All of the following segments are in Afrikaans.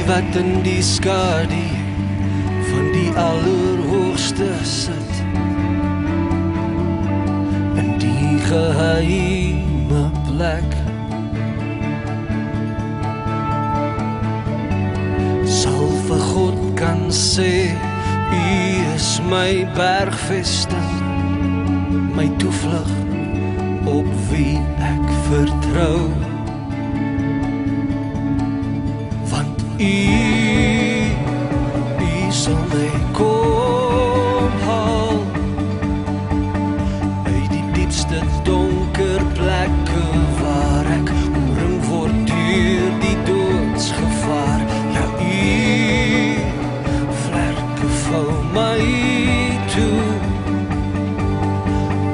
wat in die skadu van die allerhoogste sit, in die geheime plek. Sal vir God kan sê, U is my bergvesting, my toevlug, op wie ek vertrou. Want U sal my kom haal uit die diepste donker plekke waar ek omring word deur die doodsgevaar. Ja, U vlerke vou my toe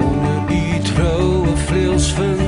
onder U troue vleuels vind